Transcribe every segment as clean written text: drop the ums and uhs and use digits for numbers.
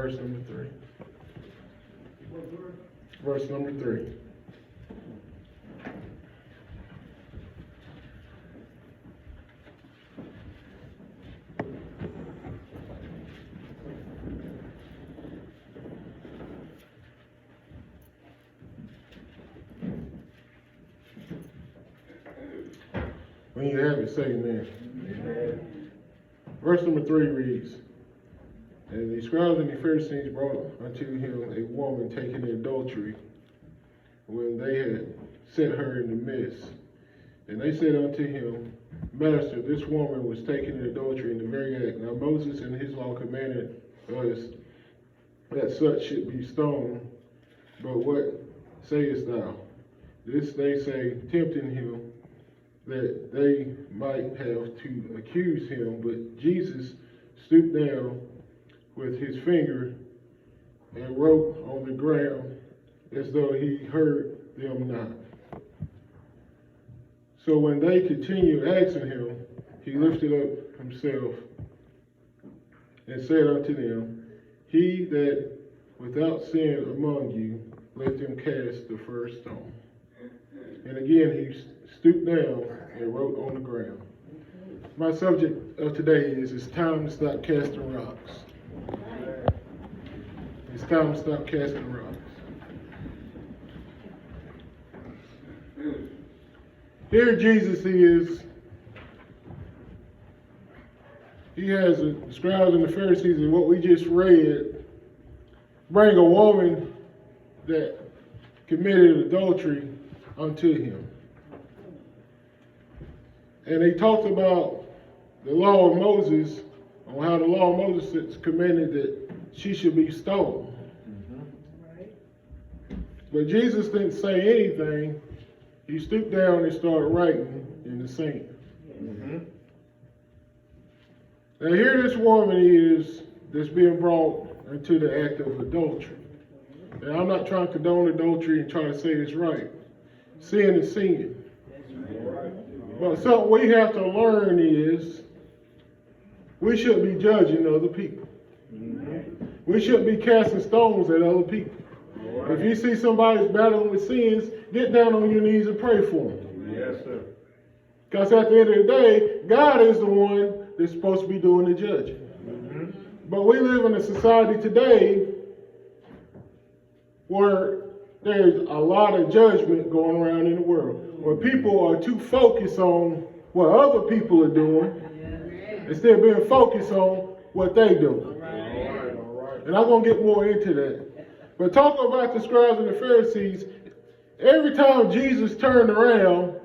Verse number 3. Verse number 3. When you have it, say amen. Amen. Verse number 3 reads, "And the scribes and the Pharisees brought unto him a woman taken in adultery, when they had set her in the midst. And they said unto him, Master, this woman was taken in adultery in the very act. Now Moses in his law commanded us that such should be stoned. But what sayest thou? This they say, tempting him, that they might have to accuse him. But Jesus stooped down with his finger and wrote on the ground as though he heard them not. So when they continued asking him, he lifted up himself and said unto them, He that without sin among you, let them cast the first stone. And again he stooped down and wrote on the ground." My subject of today is, it's time to stop casting rocks. It's time to stop casting rocks. Here Jesus is. He has the scribes and the Pharisees, and what we just read, bring a woman that committed adultery unto him. And he talked about the law of Moses, on how the law of Moses commanded that she should be stoned. Right. But Jesus didn't say anything. He stooped down and started writing in the sand. Mm-hmm. Now here this woman is that's being brought into the act of adultery. And I'm not trying to condone adultery and try to say it's right. Sin is sin. But something we have to learn is we shouldn't be judging other people. Mm-hmm. We shouldn't be casting stones at other people. If you see somebody's battling with sins, get down on your knees and pray for them. Yes, sir. Because at the end of the day, God is the one that's supposed to be doing the judging. Mm-hmm. But we live in a society today where there's a lot of judgment going around in the world, where people are too focused on what other people are doing instead of being focused on what they do. All right. And I'm going to get more into that. But talking about the scribes and the Pharisees, every time Jesus turned around,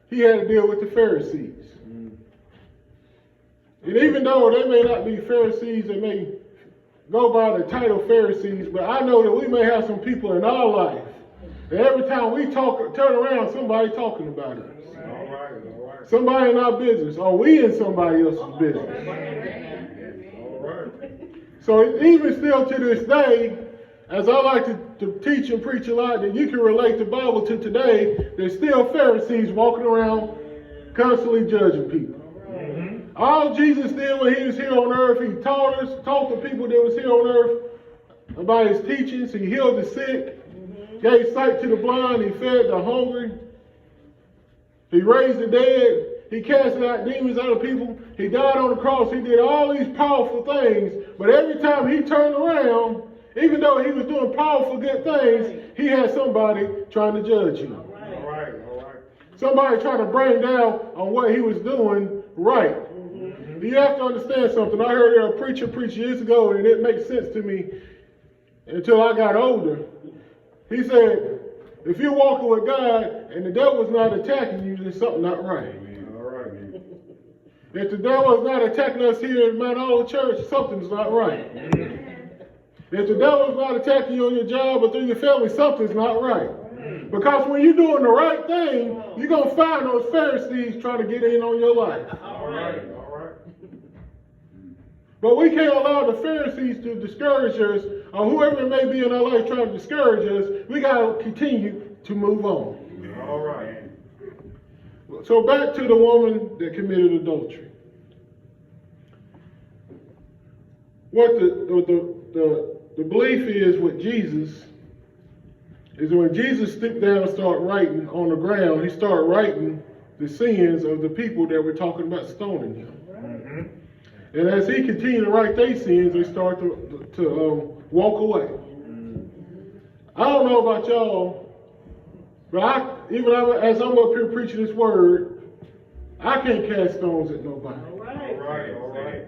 he had to deal with the Pharisees. And even though they may not be Pharisees, they may go by the title Pharisees, but I know that we may have some people in our life that every time we turn around, somebody talking about us. All right. Somebody in our business, or we in somebody else's business. All right. So even still to this day, as I like to teach and preach a lot, that you can relate the Bible to today, there's still Pharisees walking around constantly judging people. Mm-hmm. All Jesus did when he was here on earth, he taught the people that was here on earth about his teachings. He healed the sick, gave sight to the blind, he fed the hungry, he raised the dead, he casted out demons out of people, he died on the cross, he did all these powerful things, but every time he turned around, even though he was doing powerful good things, he had somebody trying to judge him. All right. Somebody trying to bring down on what he was doing right. Mm-hmm. You have to understand something. I heard a preacher preach years ago, and it makes sense to me until I got older. He said, if you're walking with God and the devil's not attacking you, there's something not right. All right. If the devil is not attacking us here at Mount Olive Church, something's not right. Mm-hmm. If the devil's not attacking you on your job or through your family, something's not right. Because when you're doing the right thing, you're going to find those Pharisees trying to get in on your life. All right. But we can't allow the Pharisees to discourage us, or whoever it may be in our life trying to discourage us. We got to continue to move on. All right. So back to the woman that committed adultery. What the the belief is with Jesus is when Jesus stooped down and started writing on the ground, he started writing the sins of the people that were talking about stoning him. Mm-hmm. And as he continued to write their sins, they started to walk away. I don't know about y'all, but as I'm up here preaching this word, I can't cast stones at nobody. All right.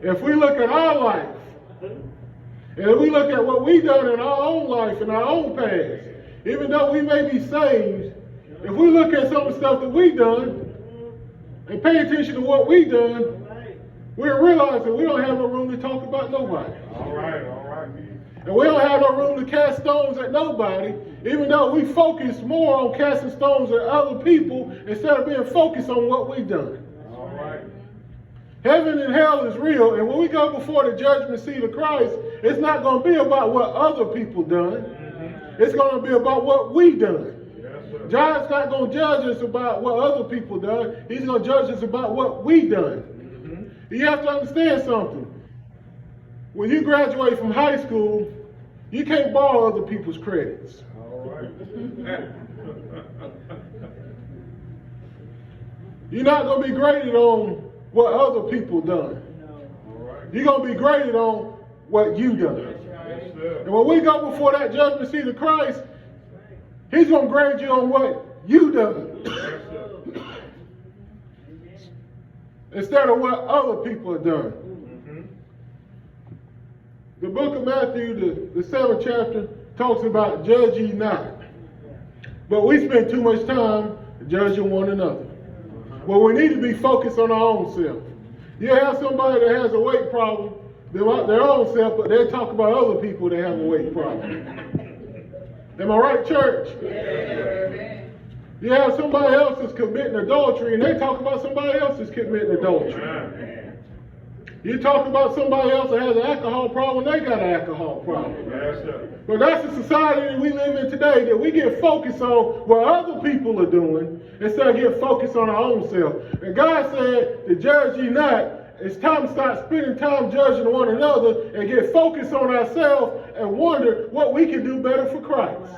If we look at our life, and if we look at what we've done in our own life, in our own past, even though we may be saved, if we look at some of the stuff that we've done, and pay attention to what we've done, we'll realize that we don't have no room to talk about nobody. All right. And we don't have no room to cast stones at nobody, even though we focus more on casting stones at other people instead of being focused on what we've done. All right. Heaven and hell is real, and when we go before the judgment seat of Christ, it's not going to be about what other people done. Mm-hmm. It's going to be about what we done. Yes, God's not going to judge us about what other people done. He's going to judge us about what we done. Mm-hmm. You have to understand something. When you graduate from high school, you can't borrow other people's credits. All right. You're not going to be graded on what other people done. All right. You're going to be graded on what you done. Yes, sir. And when we go before that judgment seat of Christ, he's going to grade you on what you done. Yes, sir. Instead of what other people have done. The book of Matthew, the 7th chapter, talks about judge ye not. But we spend too much time judging one another. Well, we need to be focused on our own self. You have somebody that has a weight problem, their own self, but they talk about other people that have a weight problem. Am I right, church? Yes. You have somebody else that's committing adultery, and they talk about somebody else that's committing adultery. You talk about somebody else that has an alcohol problem, they got an alcohol problem. Yes, sir. But that's the society that we live in today, that we get focused on what other people are doing instead of getting focused on our own self. And God said, to judge ye not. It's time to start spending time judging one another and get focused on ourselves and wonder what we can do better for Christ.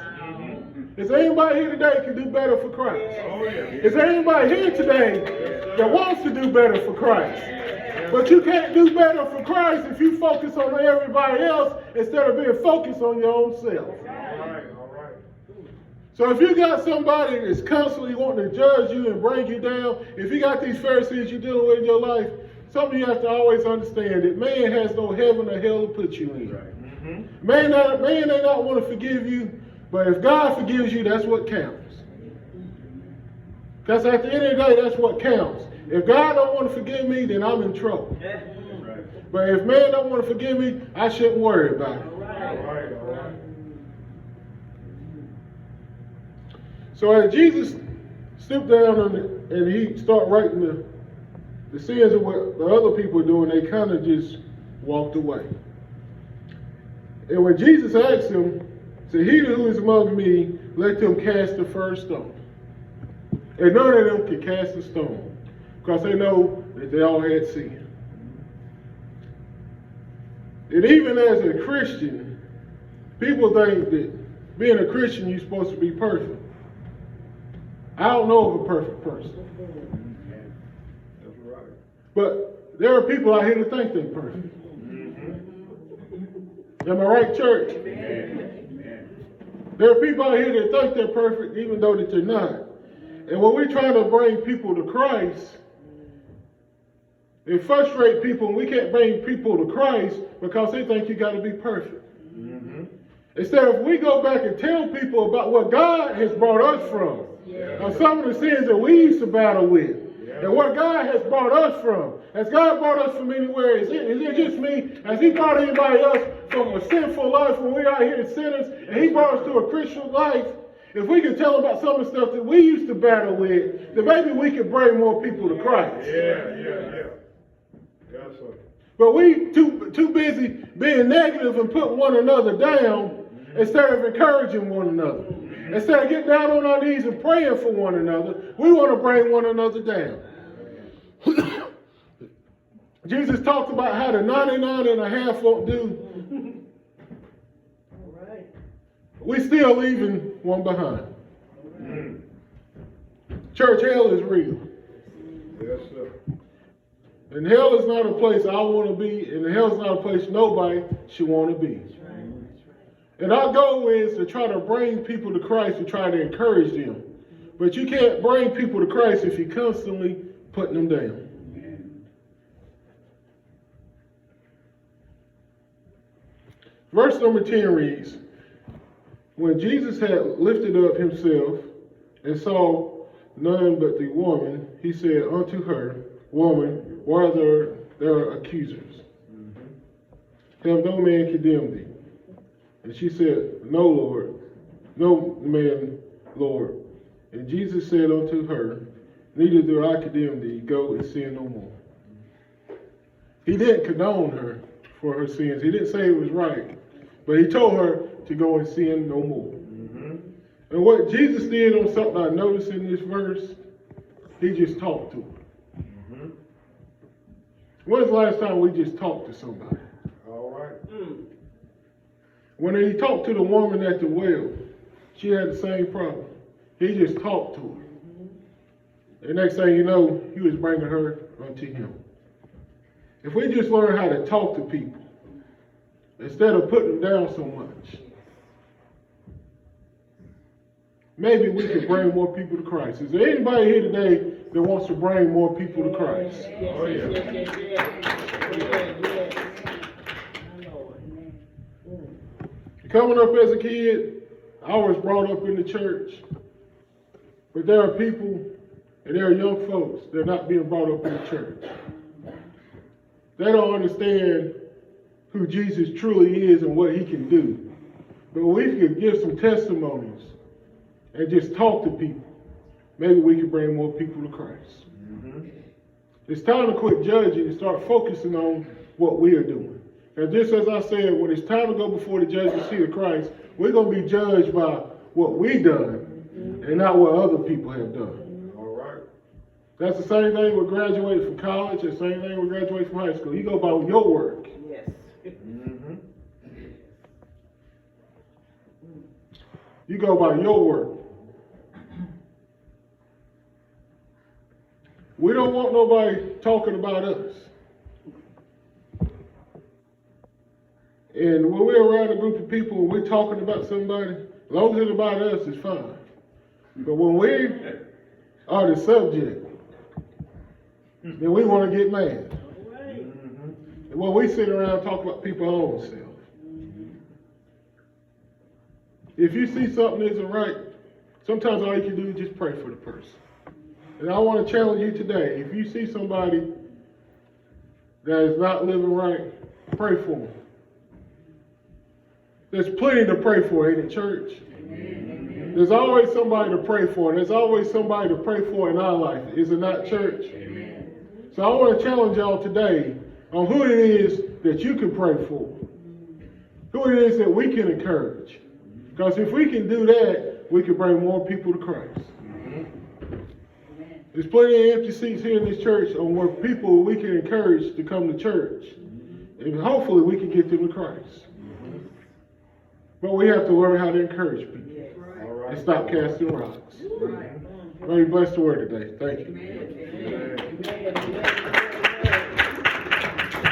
Is there anybody here today that can do better for Christ? Oh, yeah. Is there anybody here today that wants to do better for Christ? But you can't do better for Christ if you focus on everybody else instead of being focused on your own self. All right. So if you got somebody that's constantly wanting to judge you and bring you down, if you got these Pharisees you're dealing with in your life, some of you have to always understand that man has no heaven or hell to put you in. Mm-hmm. Man may not want to forgive you, but if God forgives you, that's what counts. Because at the end of the day, that's what counts. If God don't want to forgive me, then I'm in trouble. Right. But if man don't want to forgive me, I shouldn't worry about it. All right. So as Jesus stooped down and he started writing the sins of what the other people were doing, they kind of just walked away. And when Jesus asked him, said, "He who is among me, let them cast the first stone." And none of them could cast a stone, because they know that they all had sin. And even as a Christian, people think that being a Christian, you're supposed to be perfect. I don't know of a perfect person. That's right. But there are people out here that think they're perfect. Am I right, church? There are people out here that think they're perfect even though that they're not. And when we're trying to bring people to Christ, it frustrates people, and we can't bring people to Christ because they think you got to be perfect. Mm-hmm. Instead of we go back and tell people about what God has brought us from, and some of the sins that we used to battle with, and what God has brought us from. Has God brought us from anywhere? Is it just me? Has he brought anybody else from a sinful life when we're out here as sinners, and he brought us to a Christian life? If we can tell them about some of the stuff that we used to battle with, then maybe we could bring more people to Christ. Yeah. Yes, sir. But we too busy being negative and putting one another down instead of encouraging one another. Instead of getting down on our knees and praying for one another, we want to bring one another down. Jesus talked about how the 99 and a half won't do, we still leaving one behind. Church, hell is real. Yes, sir. And hell is not a place I want to be, and hell is not a place nobody should want to be. And our goal is to try to bring people to Christ, to try to encourage them. But you can't bring people to Christ if you're constantly putting them down. Verse number 10 reads, when Jesus had lifted up himself and saw none but the woman, he said unto her, Woman, why are there accusers? Have no man condemned thee? And she said, No, Lord, no man, Lord. And Jesus said unto her, Neither do I condemn thee, go and sin no more. He didn't condone her for her sins. He didn't say it was right. But he told her to go and sin no more. And what Jesus did on something I noticed in this verse, he just talked to her. When's the last time we just talked to somebody? All right. When he talked to the woman at the well, she had the same problem. He just talked to her. And next thing you know, he was bringing her unto him. If we just learn how to talk to people, instead of putting them down so much, maybe we could bring more people to Christ. Is there anybody here today that wants to bring more people to Christ? Oh, yeah. Coming up as a kid, I was brought up in the church. But there are people and there are young folks that are not being brought up in the church. They don't understand who Jesus truly is and what he can do. But we could give some testimonies and just talk to people. Maybe we could bring more people to Christ. It's time to quit judging and start focusing on what we are doing. And just as I said, when it's time to go before the judgment seat of Christ, we're going to be judged by what we've done and not what other people have done. All right. That's the same thing with graduating from college, the same thing with graduating from high school. You go by your work. Yes. You go by your work. We don't want nobody talking about us. And when we're around a group of people and we're talking about somebody, as long as it's about us, it's fine. But when we are the subject, then we want to get mad. And when we sit around and talk about people's own self. If you see something isn't right, sometimes all you can do is just pray for the person. And I want to challenge you today. If you see somebody that is not living right, pray for them. There's plenty to pray for in the church. There's always somebody to pray for. And there's always somebody to pray for in our life. Is it not, church? So I want to challenge y'all today on who it is that you can pray for. Who it is that we can encourage. Because if we can do that, we can bring more people to Christ. There's plenty of empty seats here in this church on where people we can encourage to come to church. And hopefully we can get them to Christ. But we have to learn how to encourage people. And stop casting rocks. May you bless the word today. Thank you. Amen.